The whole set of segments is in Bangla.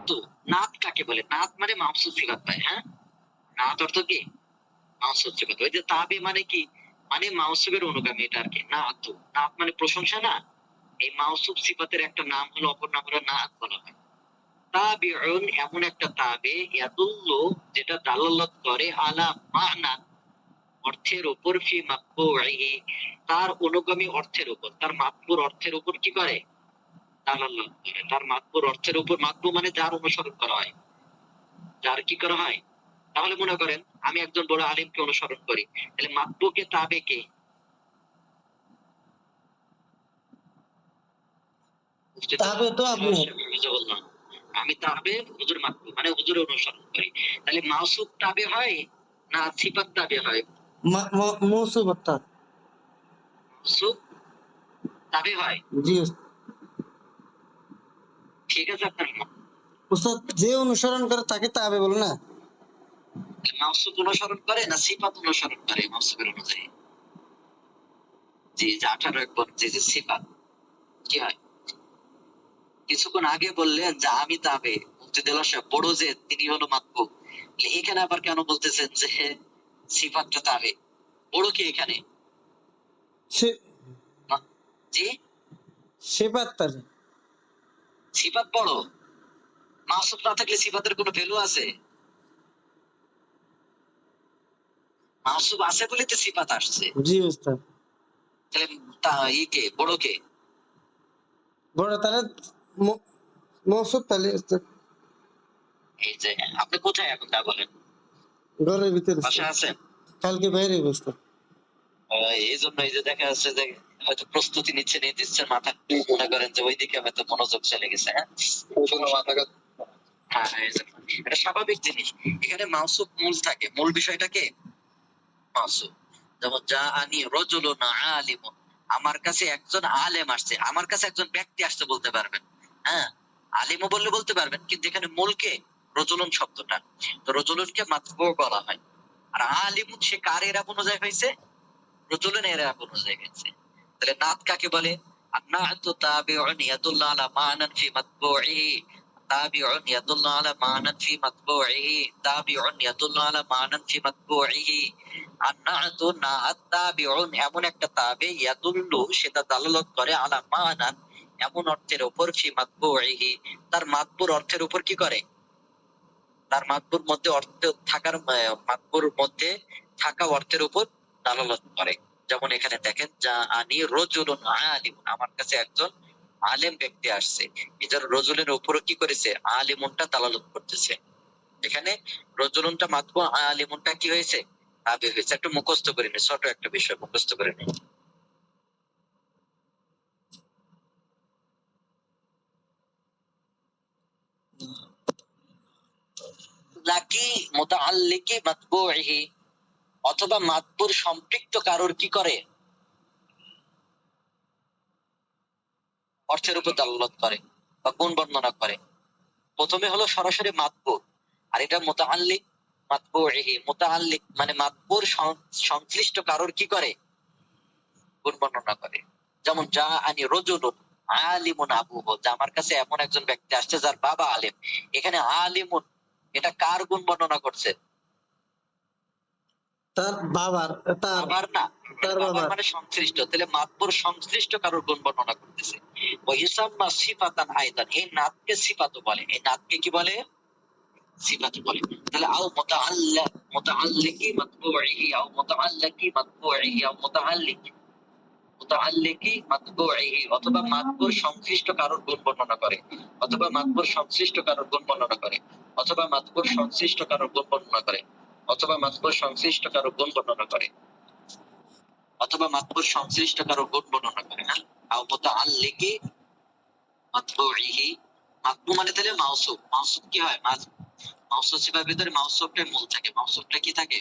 নাতু, নাত কাকে বলে? নাত মানে মাউসুফ সিফাত পায়। হ্যাঁ, নাত অর্থ কি? মাউসুফ সিফাত। ওই যে তাবে মানে কি? মানে মাউসুফের অনুগামী, এটা আর কি। নাতু, নাত মানে প্রশংসা না? এই মাউসুফ সিফাতের একটা নাম হলো, অপর নাম হলো নাত বলা হয়। তাবিউন এমন একটা তাবে, ইয়াদুল্লু যেটা দালালত করে, আলা মা'না অর্থের উপর, ফি মাতবুইহি তার অনুগামী অর্থের উপর, তার মাতবুর অর্থের উপর কি করে? দালালত করে। তার মাতবুর অর্থের উপর, মাতবু মানে যার অনুসরণ করা হয়, যার কি করা হয়। তাহলে মনে করেন আমি একজন বড় আলিমকে অনুসরণ করি, তাহলে মাতবুকে তাবে কে? তাবে তো আপনি। বললাম আমি তাবে হুজুর মাতবু মানে হুজুর অনুসরণ করি। তাহলে মাউসুফ তাবে হয় না সিফাত তাবে হয়? মৌসুফ অর্থাৎ মাউসুফ তাবে হয়। জি ঠিক আছে আপনার মত। উস্তাদ, যে অনুসরণ করে তাকে তাবে বলে না? মাউসুফ অনুসরণ করে না সিফাত অনুসরণ করে মাউসুফের অনুযায়ী? জি, যে 18 একবার যে সিফাত কি হয়? কিছুক্ষণ আগে বললেন যে আমি তাবে, মুফতি দেলোয়ার সাহেব বড় যে তিনি হলো মাতবু, এখানে আবার কেন বলতেছেন যে সিফাতটা তাবে? বড় কি এখানে? সে জি, সেপাত তার সিফাত বড়। মাউসুফ না থাকলে সিফাতের কোনো ভ্যালু আছে? মাউসুফ আছে বলে তো সিফাত আসছে। জি উস্তাদ। তাহলে তা কে বড় কে? বড় তাহলে মৌসুফ তাহলে উস্তাদ। এই যে আপনি কোথায় এখন তা বলেন? ঘরের ভিতরে বাসা আছেন? কালকে বাইরে উস্তাদ। এই জন্য এই যে দেখা যাচ্ছে যে হয়তো প্রস্তুতি নিচ্ছেন, এই দিচ্ছেন, মাথা মনে করেন যে ওইদিকে হয়তো মনোযোগ চলে গেছে। হ্যাঁ, হ্যাঁ, হ্যাঁ, এটা স্বাভাবিক জিনিস। এখানে মাউসুফ মূল থাকে, মূল বিষয়টাকে মাউসুফ। যেমন যা আনি রজুলুন আলিমুন, আমার কাছে একজন আলেম আসছে, আমার কাছে একজন ব্যক্তি আসছে বলতে পারবেন। হ্যাঁ, আলিমও বললে বলতে পারবেন, কিন্তু এখানে মূলকে রজুলুন শব্দটা, তো রজুলুনকে মাতবু বলা হয়। আর আলিমুন সে কার এরাব অনুযায়ী হয়েছে? রজুলুন এরাব অনুযায়ী হয়েছে। তাহলে নাত কাকে বলে? আন-না'তু তাবিউন ইয়াদুল্লু আলা মা'নান ফি মাতবুইহি, তাবিউন ইয়াদুল্লু আলা মা'নান ফি মাতবুইহি, তাবিউন ইয়াদুল্লু আলা মা'নান ফি মাতবুইহি। আন-না'তু না'ত তাবিউন এমন একটা তাবে, ইয়াদুল্লু সেটা দালালত করে, আলা মা'নান এমন অর্থের উপর, ফি মাতবুইহি তার মাতবুর অর্থের উপর কি করে? তার মাতবুর মধ্যে অর্থ থাকার, মাতবুর মধ্যে থাকা অর্থের উপর দালালত করে। যেমন এখানে দেখেন, যা আনি রজুলুন আলিমুন, আমার কাছে একজন আলেম ব্যক্তি আসছে। এটার রজুলের উপরও কি করেছে? আলিমুনটা দালালত করতেছে। এখানে রজুলুনটা মাতবু, আলিমুনটা কি হয়েছে? তাবে হয়েছে। একটু মুখস্থ করে নি, ছোট একটা বিষয় মুখস্থ করে নি। লাকি মুতাআল্লিকি মাতবুইহি অথবা মাতবুর সম্পৃক্ত কারোর কি করে? অর্থের উপর দালালত করে বা গুণ বর্ণনা করে। প্রথমে হলো সরাসরি মাতবুর, আর এটা মুতাআল্লিক মাতবুইহি। মুতাআল্লিক মানে মাতবুর সংশ্লিষ্ট কারোর কি করে? গুণ বর্ণনা করে। যেমন যা আনি রজুলুন আলিমুন আবুহু, যে আমার কাছে এমন একজন ব্যক্তি আসছে যার বাবা আলেম। এখানে আলিমুন এটা কার গুণ বর্ণনা করছে? তার বাবার, তার বাবার না, তার বাবার বাবার মানে সংশ্লিষ্ট। তাহলে মাতবুর সংশ্লিষ্ট কারোর গুণ বর্ণনা করতেছে। ওই ইসাম্মা সিফাতান আইদান, এই নাতকে সিফাতও বলে। এই নাতকে কি বলে? সিফাত বলে। তাহলে আও মুতাআল্লিকি মাতবুইহি, আও মুতাআল্লিকি মাতবুইহি, আও মুতাআল্লিকি মাতবুইহি অথবা মাতবুর সংশ্লিষ্ট কারোর গুণ বর্ণনা করে, অথবা মাতবুর সংশ্লিষ্ট কারোর গুণ বর্ণনা করে, অথবা মাতবুর সংশ্লিষ্ট কারোর গুণ বর্ণনা করে, অথবা মাতবুর সংশ্লিষ্ট কারোর গুণ বর্ণনা করে, অথবা মাতবুর সংশ্লিষ্ট কারোর গুণ বর্ণনা করে। না, আও মুতাআল্লিকি মাতবুইহি, মাতবু মানে তাহলে মাউসুফ। মাউসুফ কি হয়? মাউসুফ সিফাতের ভিতরে মাউসুফটাই মূল থাকে। মাউসুফটা কি থাকে?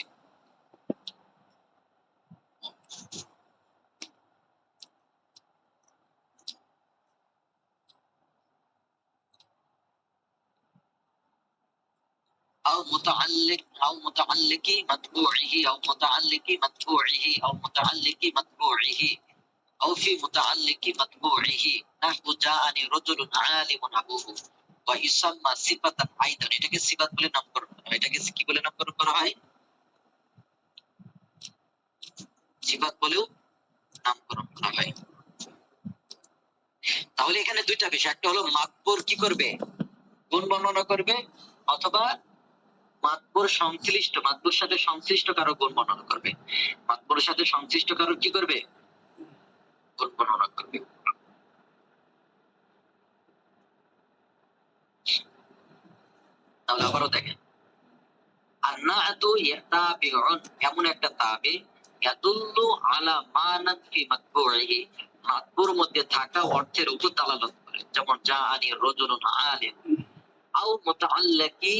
أو متعلق أو متعلق متبوعه أو متعلق متبوعه أو متعلق متبوعه أو في متعلق متبوعه نحو جاءني رجل عالم أبوه ওয়া ইউসাম্মা সিফাতান আইদান, এটাকে সিফাত বলে নামকরণ করা হয়। এটাকে কি বলে নামকরণ করা হয়? সিফাত বলেও নামকরণ করা হয়। তাহলে এখানে দুইটা বিষয়, একটা হলো মাতবর কি করবে, গুণ বর্ণনা করবে, অথবা মাতবর সংশ্লিষ্ট, মাতবর সাথে সংশ্লিষ্ট কারো গুণ বর্ণনা করবে। মাতবরের সাথে সংশ্লিষ্ট কারো কি করবে, গুণ বর্ণনা করবে। তাহলে আবারও দেখেন, আন্নাতু ইয়াতাবিউন, এমন একটা তাবে ইয়াদুল্লু আলা মানাত ফি মাতবুইহি, মাতবুর মধ্যে থাকা অর্থের উপর দালালত করে। যেমন জাআনি রাজুলুন আলিম, আও মুতাআল্লিকি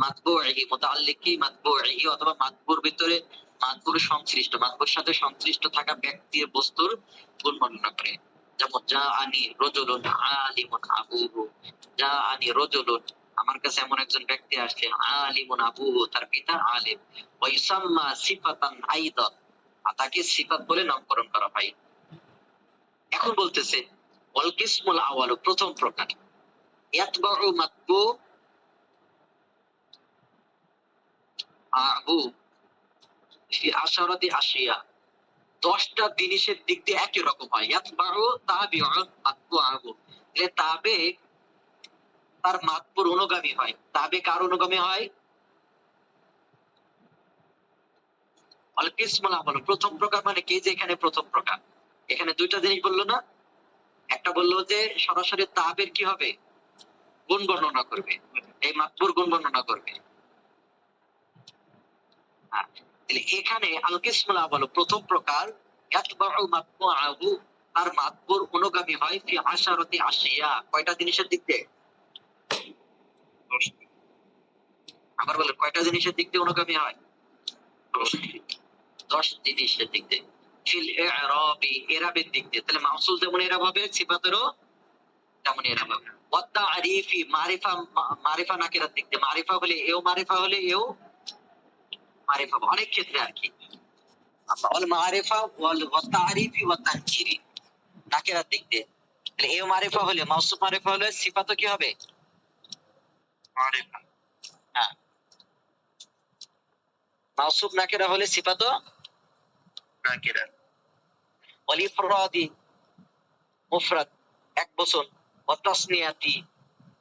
মাতবুইহি, মুতাআল্লিকি মাতবুইহি, অথবা মাতবুর ভিতরে মাতবুর সংশ্লিষ্ট, মাতবুর সাথে সংশ্লিষ্ট থাকা ব্যক্তির বস্তুর গুণ বর্ণনা করে। যেমন জাআনি রাজুলুন আলিমুন আবুহু, জাআনি রাজুলুন, আমার কাছে এমন একজন ব্যক্তি আসছে, আলিমুন আবুহু, তার পিতা আলিম, ওয়া ইউসাম্মা সিফাতান আইদান, তাকে সিফাত বলে নামকরণ করা হয়। এখন বলতেছে ওয়াল কিসমুল আওয়ালু, প্রথম প্রকার, ইয়াতবাউ মাতবু আহু ফি আশারাতি আশিয়া, 10টা জিনিসের দিক দিয়ে একই রকম হয়। ইয়াতবাউ তাবিউন মাতবু আহু, এর তাবে তার মাতবুর অনুগামী হয়। তাবে কার অনুগামী হয়? আল কিসমুল আওয়ালু, প্রথম প্রকার মানে কি, যে এখানে প্রথম প্রকার, এখানে দুইটা জিনিস বললো না, একটা বললো যে সরাসরি তাবের কি হবে, গুণ বর্ণনা করবে, এই মাতবুর গুণ বর্ণনা করবে। হ্যাঁ, তাহলে এখানে আল কিসমুল আওয়ালু প্রথম প্রকার, ইয়াতবাউ মাতবুআহু, তার মাতবুর অনুগামী হয় ফি আশারাতি আশিয়া, কয়টা জিনিসের দিক দিয়ে, আবার বলে কয়টা জিনিসের দিক দিয়ে অনুগামী হয়, 10 জিনিসের দিক দিয়ে। ফিল ইরাবি, ইরাবের দিক দিয়ে, তাহলে মাউসুল যেমন ইরাব হবে, সিফাতেরও তেমন ইরাব হবে। ওয়া তারিফি, মারিফা, মারিফা নাকিরার দিক দিয়ে, মারিফা হলে এও, মারিফা হলে এও মারিফা, অনেক ক্ষেত্রে আর কি। ওয়াল মারিফা ওয়াল তারিফি ওয়া তানকিরি, নাকিরার দিক দিয়ে, তাহলে এও মারিফা হলে, মাউসুফ মারিফা হলে, সিফাতও কি হবে, মারিফা। হ্যাঁ, মাউসুফ নাকিরা হলে সিফাতও নাকিরা। ওয়াল ইফরাদি, মুফরাদ এক বচন, ওয়া তাসনিয়াতি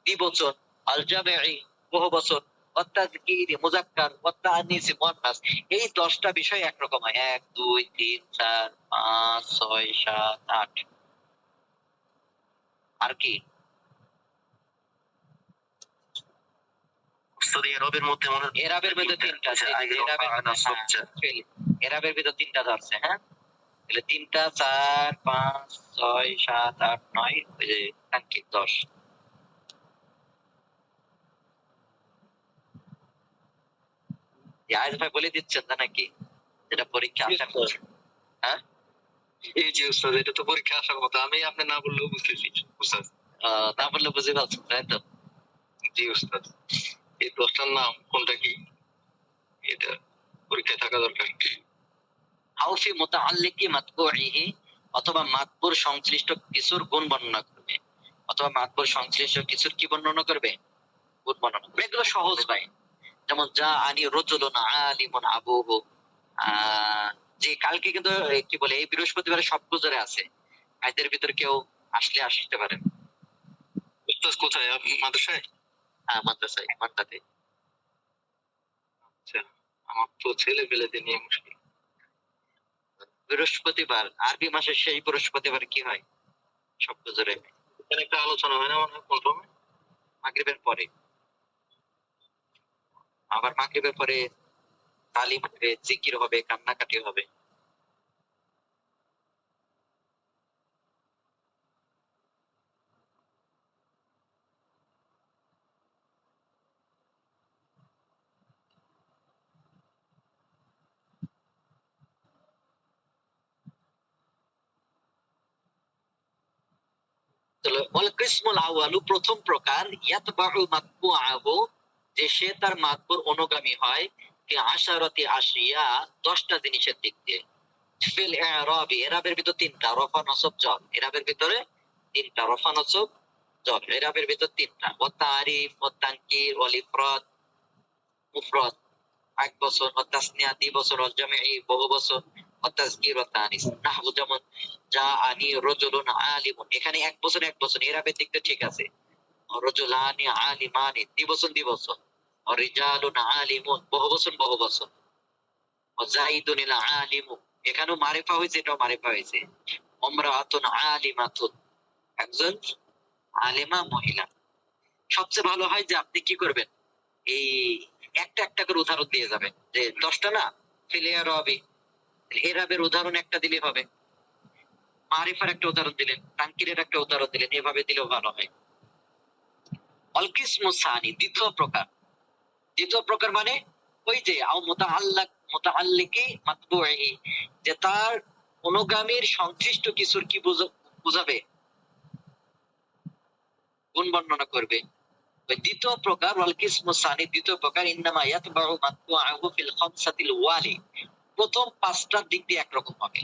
দ্বিবচন, আল জামিই বহুবচন, ওয়া তাযকিরি মুযাক্কার, ওয়া তা'নিসি মুআন্নাস, এই 10টা বিষয় একরকম হয়। 1 2 3 4 5 6 7 8। আর কি এরাবের মধ্যে এরাবের ভিতরে তিনটা আছে, এরাবের ভিতরে তিনটা ধরছে। হ্যাঁ, তাহলে 3টা 4 5 6 7 8 9, ওই যে তানকির 10। আজ ভাই বলে দিচ্ছেন না নাকি, যেটা পরীক্ষা আসার কথা? হ্যাঁ, এই যে উস্তাদ, এটা তো পরীক্ষা আসার কথা, আমি আপনি না বললেও বুঝতেছি উস্তাদ। না বললে বুঝে পাচ্ছেন, তাই তো? জি উস্তাদ, এই 10টার নাম কোনটা কি, এটা পরীক্ষায় থাকা দরকার। হাউফি মুতাআল্লিকি মাতবুইহি, অথবা মাতবুর সংশ্লিষ্ট কিছুর গুণ বর্ণনা করবে, অথবা মাতবুর সংশ্লিষ্ট কিছুর কি বর্ণনা করবে, গুণ বর্ণনা করবে। এগুলো সহজ ভাই। যেমন জাআনি রাজুলুন আলিমুন আবুহু, যে কালকে কিন্তু কি বলে, এই বৃহস্পতিবার সব গুজরে আছে, এদের ভিতর কেউ আসলে আসতে পারেন। উস্তাদ কোথায়, আপনি মাদ্রাসায়? হ্যাঁ, মাদ্রাসায়, মাদ্রাসাতে। আচ্ছা, আমার তো ছেলে পেলেদের নিয়ে মুশকিল। বৃহস্পতিবার, আরবি মাসের সেই বৃহস্পতিবার কি হয়, সব গুজরে। এখানে একটা আলোচনা হয় না মনে হয় প্রথমে, মাগরিবের পরে, আবার মাগরিবের পরে তালিম হবে, জিকির হবে, কান্নাকাটি হবে। ওয়াল কিসমুল আউয়ালু, প্রথম প্রকার, ইয়াতবাউ মাতবুআহু, যে সে তার মাতবুর অনুগামী হয়, ফি আশারাতি আশিয়া, 10টা জিনিসের দিক দিয়ে। ফিল ইরাবি, ইরাবের ভিতর তিনটা, রফা নসব জর, ইরাবের ভিতরে তিনটা, রফা নসব জর এরাবের ভিতর তিনটা, ওয়া তারিফ ওয়া তানকির ওয়াল ইফরাদ মুফরাদ এক বছর, ওয়া তাসনিয়া দুই বছর, ওয়াল জামিই বহু বছর, ওয়া তাযকির ওয়া তানিস। নাহবু যেমন জাআনি রাজুলুন আলিমুন, এখানে এক বছর এক বছর, এরাবের দিকটা ঠিক আছে। রাজুলানি আলিমানি দুই বছর দুই বছর, ওয়া রিজালুন আলিমুন বহু বছর বহু বছর, ওয়া যাইদুন আলিমু এখানেও মারিফা হয়েছে, এটাও মারিফা হয়েছে। ইমরাআতুন আলিমাতুন একজন আলেমা মহিলা। সবচেয়ে ভালো হয় যে আপনি কি করবেন, এই একটা একটা করে উদাহরণ দিয়ে যাবেন, যে 10টা না ফিলিয়া রবি এরাবের উদাহরণ একটা দিলে হবে, মারিফার একটা উদাহরণ দিলেন, তানকিরের একটা উদাহরণ দিলেন, এভাবে দিলেও ভালো হয়। অল কিসমু সানি দ্বিতীয় প্রকার, দ্বিতীয় প্রকার মানে ওই যে আও মুতাআল্লিকি মাতবুহি, যে তার অনুগামীর সংশ্লিষ্ট কিছুর কি বুঝাবে, গুণ বর্ণনা করবে। ওই দ্বিতীয় প্রকার ওয়াল কিসমু সানি দ্বিতীয় প্রকার ইন্নামা ইয়াতবাউ মাতবুআহু ফিল খামসাতিল ওয়ালি, প্রথম 5টার দিক দিয়ে একরকম হবে।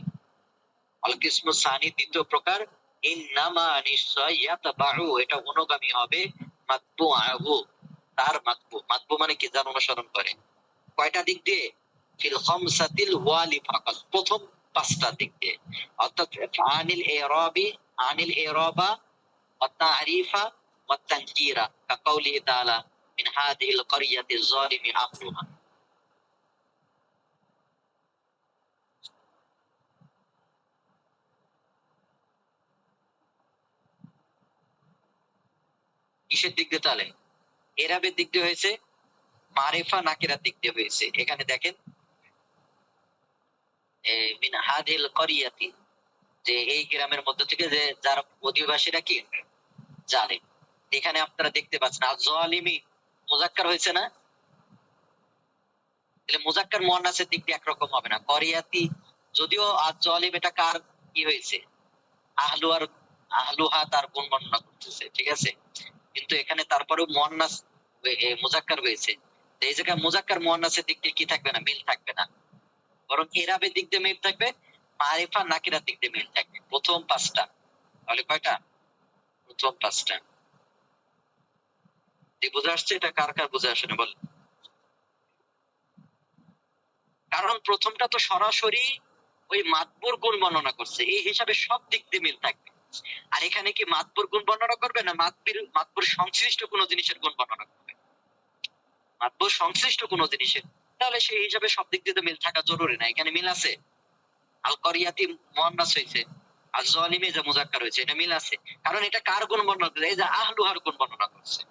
ওয়াল কিসমু সানি দ্বিতীয় প্রকার ইন্নামা নিশ্চয় ইয়াতবাউ এটা অনুগামী হবে মাতবুআহু তার মাতবু, মাতবু মানে কি যার অনুসরণ করে, কয়টা দিক দিয়ে, ফিল খামসাতিল ওয়ালি ফাকাত প্রথম 5টা দিক দিয়ে, অর্থাৎ আনিল ইরাবা ওয়া তারিফা ওয়া তানকিরা কাকাউলিহি তাআলা মিন হাদিহিল ক্বরিয়াতিজ যালিমি আহলুহা। কিসের দিক দিয়ে তাহলে, এরাবের দিক দিয়ে হয়েছে, মারিফা নাকিরার দিক দিয়ে হয়েছে। এখানে দেখেন মিন হাদিহিল ক্বরিয়াতি, যে এই গ্রামের মধ্য থেকে যে যারা অধিবাসীরা কি জানে, এখানে আপনারা দেখতে পাচ্ছেন আল জালিমি মুজাক্কার হয়েছে না, তাহলে মুজাক্কার মুয়ান্নাসের দিক দিয়ে একরকম হবে না। করিয়াতি যদিও আজ জালিম এটা কার কি হয়েছে, আহলুহা তার গুণ বর্ণনা করতেছে, ঠিক আছে, কিন্তু এখানে তারপরেও মুয়ান্নাস মুজাক্কার হয়েছে, এই জায়গায় মুজাক্কার মুয়ান্নাসের দিক দিয়ে কি থাকবে না, মিল থাকবে না, বরং এরাবের দিক দিয়ে মিল থাকবে, মারিফা নাকিরার দিক দিয়ে মিল থাকবে প্রথম 5টা। তাহলে কয়টা, প্রথম 5টা। বুঝে আসছে, এটা কার কার বুঝে আসে না বল, কারণ প্রথমটা তো সরাসরি ওই মাতবুর গুণ বর্ণনা করছে, এই হিসাবে সব দিক দিয়ে মিল থাকবে। আর এখানে কি মাতবুর গুণ বর্ণনা করবে না মাতবুর সংশ্লিষ্ট কোনো জিনিসের গুণ বর্ণনা করবে, মাতবুর সংশ্লিষ্ট কোনো জিনিসের, তাহলে সেই হিসাবে সব দিক দিয়ে তো মিল থাকা জরুরি না। এখানে মিল আছে, আল করিয়াতি মুয়ান্নাস হয়েছে, আর জালিমে যে মুজাক্কার হয়েছে, এটা মিল আছে, কারণ এটা কার গুণ বর্ণনা করছে, এই যে আহলুহার গুণ বর্ণনা করছে।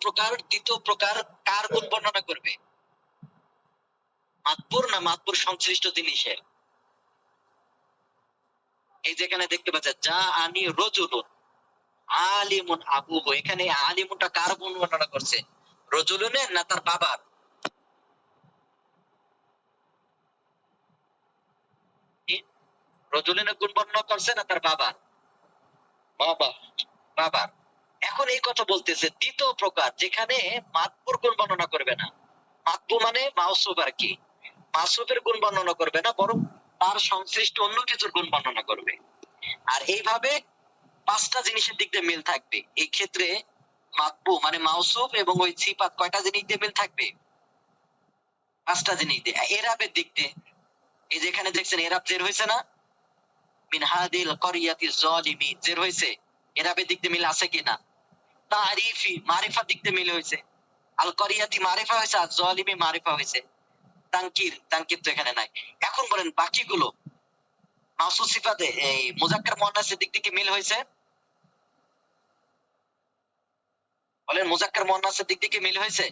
প্রকার দ্বিতীয় প্রকার কার গুণ বর্ণনা করবে, মাতবুর না মাতবুর সংশ্লিষ্ট জিনিসের। এই যেখানে দেখতে পাচ্ছেন যা আনি রজুলুন আলিমুন আবুহু, এখানে আলিমুনটা কার গুণ বর্ণনা করছে, রজুলুনের না তার বাবার, রজুলুনের গুণ বর্ণনা করছে না তার বাবার, বাবা বাবার। এখন এই কথা বলতেছে দ্বিতীয় প্রকার, যেখানে মাতবুর গুণ বর্ণনা করবে না, মাতবু মানে মাউসুফ আর কি, মাউসুফের গুণ বর্ণনা করবে না, বরং তার সংশ্লিষ্ট অন্য কিছুর গুণ বর্ণনা করবে। আর এইভাবে 5টা জিনিসের দিক দিয়ে মিল থাকবে। এই ক্ষেত্রে মাতবু মানে মাউসুফ এবং ওই সিফাত কয়টা জিনিস দিয়ে মিল থাকবে, 5টা জিনিস দিয়ে। এরাবের দিক দিয়ে এই যেখানে দেখছেন এরাব জের হয়েছে না, মিন হাদিল ক্বরিয়াতিজ জালিমি জের হয়েছে, এরাবের দিক দিয়ে মিল আছে কিনা। তারিফি মারিফার দিক দিয়ে মিল হয়েছে, আল ক্বরিয়াতি মারিফা হয়েছে, আর জালিমি মারিফা হয়েছে। তানকির তো এখানে নাই। এখন বলেন বাকিগুলো মাউসুফ সিফাতে এই মুজাক্কার মুয়ান্নাসের দিক থেকে মিল হয়েছে? বলেন মুজাক্কার মুয়ান্নাসের দিক থেকে মিল হয়েছে?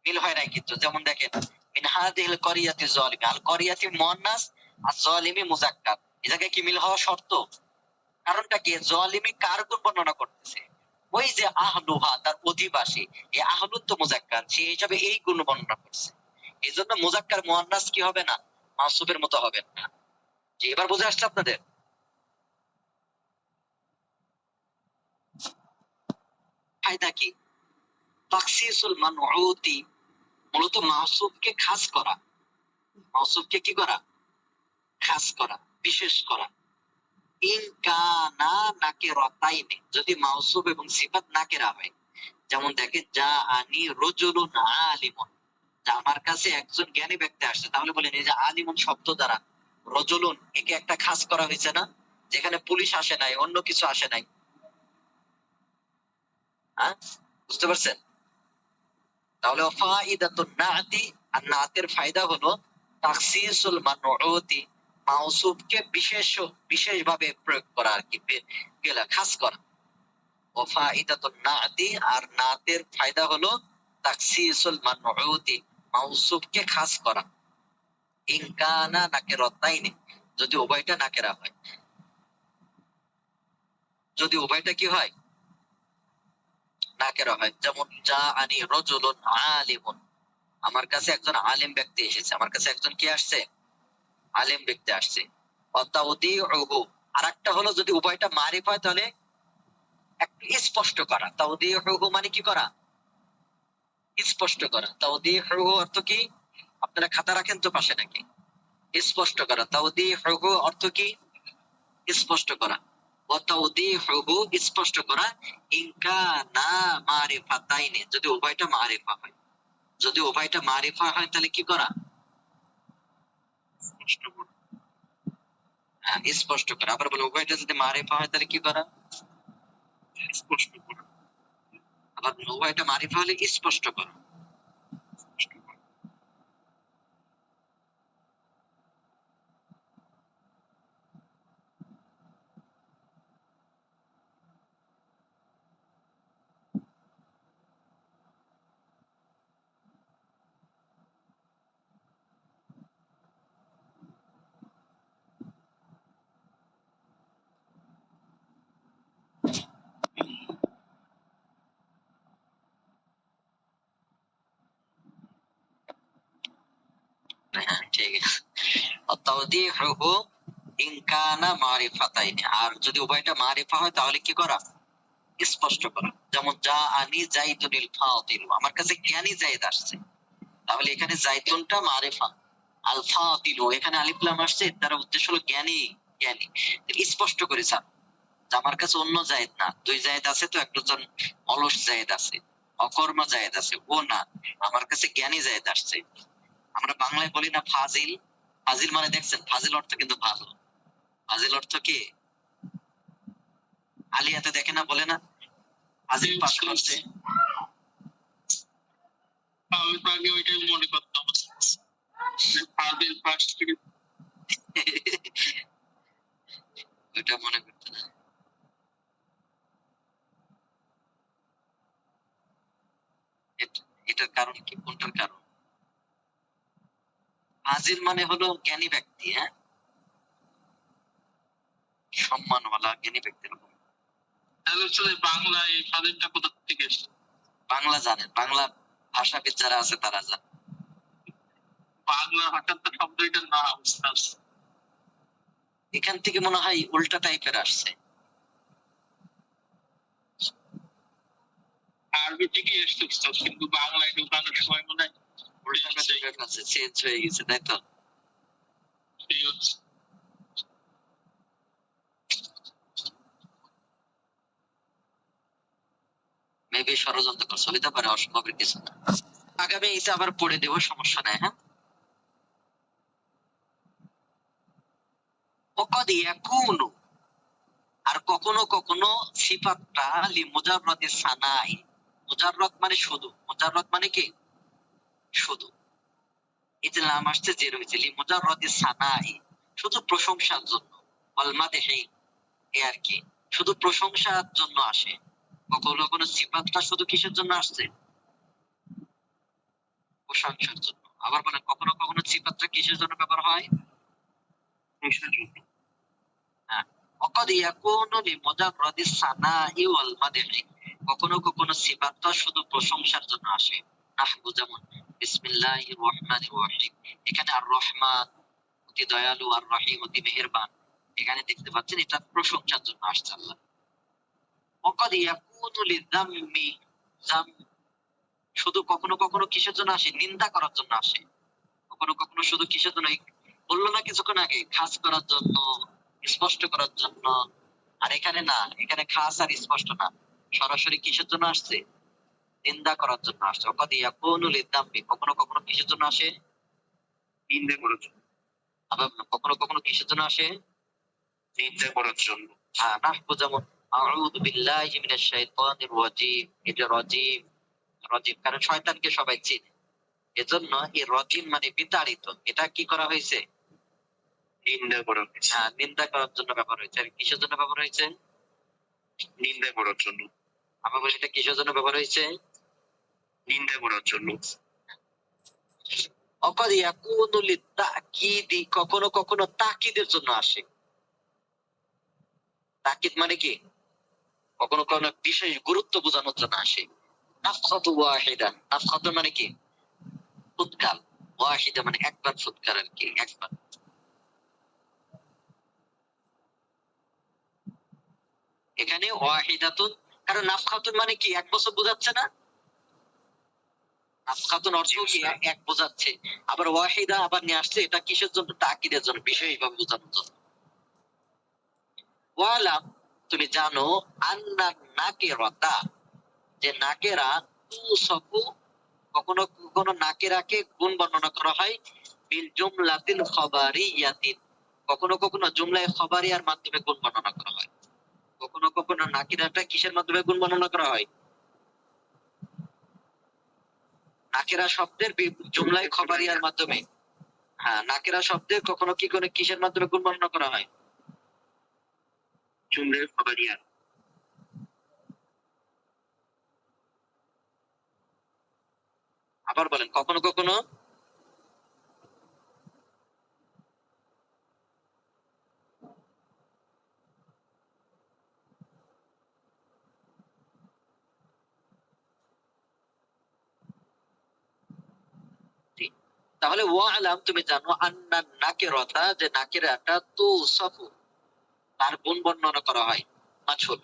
মিল হয় নাই কিন্তু। যেমন দেখেন মিন হাদিহিল করিয়াতি যালিমি, আল করিয়াতি মুয়ান্নাস আর যালিমি মুজাক্কার, এই জায়গায় কি মিল হওয়া শর্ত? কারণটা কি? যালিমি কার গুণ বর্ণনা করতেছে? ওই যে আহলুহা, তার অধিবাসী। এই আহলুন তো মুজাক্কার, সেই হিসাবে এই গুণ বর্ণনা করছে। এই জন্য মুজাক্কার মুয়ান্নাস কি হবে না? মাউসুফের মতো হবে না। যে এবার বুঝে আসছে আপনাদের? ফায়দা কি? তাখসিসুল মানউতি, মূলত মাউসুফকে খাস করা। মাউসুফকে কি করা? খাস করা, বিশেষ করা। ইন কানা নাকিরাতাইনি, যদি মাউসুফ এবং সিফাত নাকিরা হয়। যেমন দেখেন যা আনি রজুলুন আলিমুন, যা আমার কাছে একজন জ্ঞানী ব্যক্তি আসছে, তাহলে বলেন এই যে আলিমুন শব্দ দ্বারা রজুলুন একে একটা খাস করা হয়েছে না? যেখানে পুলিশ আসে নাই, অন্য কিছু আসে নাই। হ্যাঁ, বুঝতে পারছেন? তাহলে ফাইদাতুন নাতি, আর নাতের ফায়দা হলো তাখসিসুল মানউতি, মাউসুফকে বিশেষভাবে প্রয়োগ করা, আর কি গেলা খাস করা। ও ফাইদাতুন নাতি, আর নাতের ফায়দা হলো তাখসিসুল মানউতি, মাউসুফকে খাস করা। ইন কানা নাকিরাতাইনি, যদি উভয়টা নাকেরা হয়। যদি উভয়টা কি হয়? নাকেরা হয়। যেমন যা আনি রজুলুন আলিমুন, আমার কাছে একজন আলিম ব্যক্তি এসেছে। আমার কাছে একজন কি আসছে? আলিম ব্যক্তি আসছে। অতাউদিউহু, আরেকটা হলো যদি উভয়টা মারিফ হয় তাহলে একটু স্পষ্ট করা। তাউদিউহু মানে কি করা? স্পষ্ট করা। তাউদিউহু অর্থ কি? আপনারা খাতা রাখেন তো পাশে নাকি? স্পষ্ট করা। তাউদিউহু অর্থ কি? স্পষ্ট করা। ওয়াতাউদিহুহু, স্পষ্ট করা। ইন কানা মারিফাতাইনি, যদি উভয়টা মারিফা হয়। যদি উভয়টা মারিফা হয় তাহলে কি করা? স্পষ্ট করা। হ্যাঁ, স্পষ্ট করা। আবার বলে উভয়টা যদি মারিফা হয় তাহলে কি করা? স্পষ্ট করা। আবার উভয়টা মারিফা হলে স্পষ্ট করা। হ্যাঁ, ঠিক আছে। তাওদীহুহু ইন কানা মারিফাতাইনি, আর যদি উভয়টা মারিফা হয় তাহলে কি করা? স্পষ্ট করা। যেমন যা আনি জাইদুনিল ফাতিল, আমার কাছে জ্ঞানী জায়েদ আসছে। তাহলে এখানে জাইতুনটা মারিফা, আল ফাতিল এখানে আলিফ লাম আসছে, তার উদ্দেশ্য হলো জ্ঞানী। জ্ঞানী স্পষ্ট করে স্যার, আমার কাছে অন্য জায়েদ না। দুই জায়েদ আছে তো, একজন অলস জায়েদ আছে, অকর্মা জায়েদ আছে, ও না, আমার কাছে জ্ঞানী জায়েদ আসছে। আমরা বাংলায় বলি না ফাজিল? ফাজিল মানে দেখছেন, ফাজিল অর্থ কিন্তু ভালো। ফাজিল অর্থ কি? আলিয়াতে দেখে না, বলে না ফাজিল পাস করছে। আমি আগে ওইটাই মনে করতাম, ফাজিল পাস করে ওইটা মনে করতে না। এটার কারণ কি? কোনটার কারণ? ফাজিল মানে হলো জ্ঞানী ব্যক্তি, হ্যাঁ, সম্মানওয়ালা জ্ঞানী ব্যক্তির। বাংলা এই ফাজিলটা কোথা থেকে এসেছে? বাংলা জানেন, বাংলা ভাষাবিদ যারা আছে তারা জানে। বাংলা ভাষার তো শব্দ এটার না, এখান থেকে মনে হয় উল্টা টাইপের আসছে। আরবি থেকে এসছে কিন্তু বাংলায় ঢোকানোর সময় মনে হয় চেঞ্জ হয়ে গেছে, তাই তো? মেবি ষড়যন্ত্র করছে, হইতে পারে, অসম্ভবের কিছু না। আগামী এটা আবার পড়ে দেবো, সমস্যা নাই। হ্যাঁ, وقد يكون, আর কখনো কখনো সিফাতটা লি মুজাররাদি সানাই, মুজাররাদ মানে শুধু, মুজাররাদ মানে কি? শুধু এই যে লাম আসছে যে রয়েছে লিমুজাররাদি সানাই, শুধু প্রশংসার জন্য, ওয়াল মাদহি এ আর কি, শুধু প্রশংসার জন্য আসে। কখনো কোনো সিফাতটা শুধু কিসের জন্য আসছে? প্রশংসার জন্য। আবার বলেন কখনো কখনো সিফাতটা কিসের জন্য ব্যবহার হয়? প্রশংসার জন্য। হ্যাঁ। وقد يكون لمجرد الثناء والمدح, কখনো কখনো সিফাতটা শুধু প্রশংসার জন্য আসে। নাহবু যেমন বিসমিল্লাহির রহমানির রহিম, এখানে আর রহমান অতি দয়ালু আর রহিম অতি মেহেরবান, এখানে দেখতে পাচ্ছেন এটা প্রশংসার জন্য আসছে আল্লাহ। وقد يكون للذم, যাম শুধু কখনো কখনো কিসের জন্য আসে? নিন্দা করার জন্য আসে। কখনো কখনো শুধু কিসের জন্য? বললো না কিছুক্ষণ আগে, খাস করার জন্য, স্পষ্ট করার জন্য। আর এখানে না, এখানে খাস আর স্পষ্ট না, সরাসরি কিসের জন্য আসছে? নিন্দা করার জন্য আসছে। অকাদ ইয়াকুনু লিদ্দাম্বি, কখনো কখনো কিসের জন্য আসে? নিন্দা করার জন্য। আবার কখনো কখনো কিসের জন্য আসে? নিন্দা করার জন্য। হ্যাঁ, নাহবু যেমন আউযু বিল্লাহি মিনাশ শাইতানির রাজীম, এটা রাজীম, রাজীম কারণ শয়তানকে সবাই চিনে, এজন্য এই রাজীম মানে বিতাড়িত, এটা কি করা হয়েছে? নিন্দা করা হয়েছে। হ্যাঁ, নিন্দা করার জন্য ব্যবহার হয়েছে। আর কিসের জন্য ব্যবহার হয়েছে? নিন্দা করার জন্য। আমরা বলি এটা কিসের জন্য ব্যবহার হয়েছে? নিন্দা করার জন্য। অকাদ ইয়াকুনু লিতাকিদি, কখনো কখনো তাকিদের জন্য আসে। তাকিদ মানে কি? কখনো কখনো বিশেষ গুরুত্ব বোঝানোর জন্য আসে। নাফখাতু ওয়াহিদা, নাফখাতু মানে কি? ফুৎকার। ওয়াহিদা মানে একবার ফুৎকার আর কি, একবার। এখানে ওয়াহিদাতুন, কারণ নাফখাতুন মানে কি? এক বছর বোঝাচ্ছে না? নাফখাতুন অর্থ কি? এক বোঝাচ্ছে। আবার ওয়াহিদা আবার নিয়ে আসছে, এটা কিসের জন্য? তাকিদের জন্য, বিশেষভাবে বোঝানোর জন্য। ওয়ালাম, তুমি জানো, আন্না নাকিরাতা, যে নাকেরা তুসাফু, কখনো কখনো নাকেরাকে গুণ বর্ণনা করা হয় বিল জুমলাতিল খাবারিয়াতিন, কখনো কখনো জুমলায়ে খাবারিয়ার মাধ্যমে গুণ বর্ণনা করা হয়। কখনো কখনো নাকিরাটা কিসের মাধ্যমে গুণ বর্ণনা করা হয়? নাকেরা শব্দের জুমলায়ে খাবারিয়ার মাধ্যমে। হ্যাঁ, নাকেরা শব্দের কখনো কি করে কিসের মাধ্যমে গুণ বর্ণনা করা হয়? জুমলায়ে খাবারিয়া। আবার বলেন কখনো কখনো। তাহলে ওয়ালাম, তুমি জানো, আন্না নাকিরাতা, যে নাকিরাটা তুসাফু, তার গুণ বর্ণনা করা হয় মাঝুল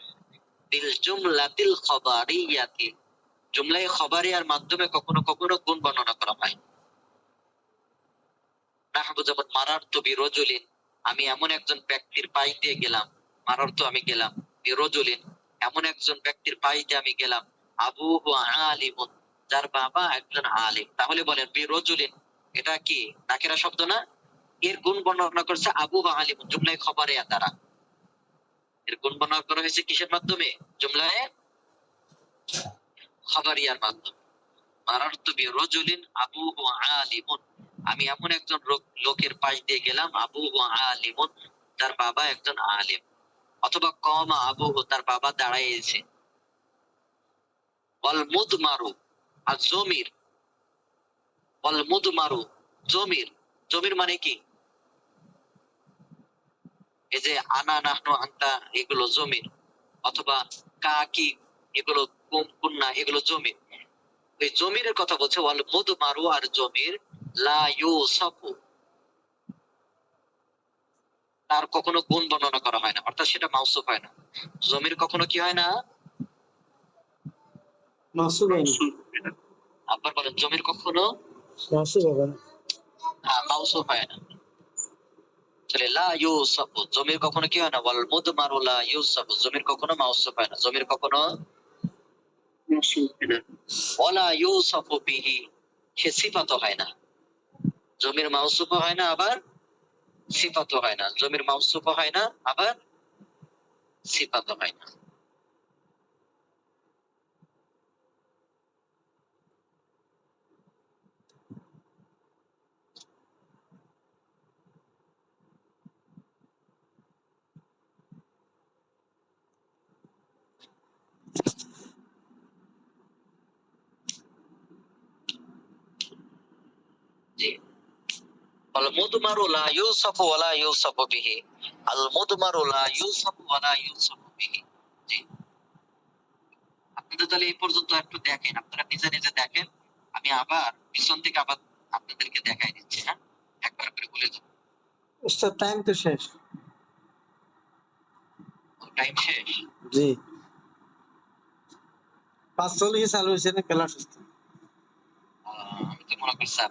বিল জুমলাতিল খাবারিয়াতি, জুমলায়ে খাবারিয়ার মাধ্যমে কখনো কখনো গুণ বর্ণনা করা হয়। নাহবু যেমন মারারতু বিরজুলিন, আমি এমন একজন ব্যক্তির পাশ দিয়ে গেলাম। মারারতু আমি গেলাম, বিরজুলিন এমন একজন ব্যক্তির পাশ দিয়ে আমি গেলাম, আবুহু আলিমুন, যার বাবা একজন আলিম। তাহলে বলেন বিরজুলিন এটা কি নাকিরা শব্দ না? এর গুণ বর্ণনা করছে আবু বা আলিমুন জুমলায়ে খাবারিয়া দ্বারা। এর গুণ বর্ণনা করা হয়েছে কিসের মাধ্যমে? জুমলায়ে খাবারিয়ার মাধ্যমে। মারারতু বিরজুলিন আবুহু আলিমুন, আমি এমন একজন লোকের পাশ দিয়ে গেলাম, আবুহু আলিমুন, তার বাবা একজন আলিম। অথবা কমা আবুহু, তার বাবা দাঁড়াইছে। ওয়াল মুদমারু, আর জমির, ওয়াল মুদমারু জমির, জমির মানে কি? এই যে আনা নাহনু আনতা, এগুলো জমির। অথবা কাকি, এগুলো কুন্না, এগুলো জমির। এই জমিরের কথা বলছে ওয়াল মুদমারু, আর জমির লা ইউসাফু, তার কখনো গুণ বর্ণনা করা হয় না, অর্থাৎ সেটা মাউসুফ হয় না। জমির কখনো কি হয় না? মাসুব হয় না। আবার বলেন জমির কখনো মাসুব হবে না। মাউসুফ হয় না। তাহলে লা ইউসাফু, জমির কখনো কি হয় না? ওয়াল মুদমারু লা ইউসাফু, জমির কখনো মাউসুফ হয় না, জমির কখনো মাউসুফ হয় না। ওয়ালা ইউসাফু বিহি, সে সিফাত হয় না। জমির মাউসুফ হয় না, আবার সিফাত হয় না। জমির মাউসুফ হয় না, আবার সিফাত হয় না। জি আল মুদমারু লা ইউসাফু ওয়া লা ইউসাফু বিহি আল মুদমারু লা ইউসাফু ওয়া লা ইউসাফু বিহি জি আপনাদের তাহলে এই পর্যন্ত একটু দেখেন, আপনারা নিজে নিজে দেখেন, আমি আবার পিছন থেকে আবার আপনাদেরকে দেখাই দিচ্ছি। হ্যাঁ, একবার করে বলে দেবো। উস্তাদ টাইম তো শেষ। টাইম শেষ। জি 5:40 চালু হয়েছে না ক্লাস? আমি তো মনে করছি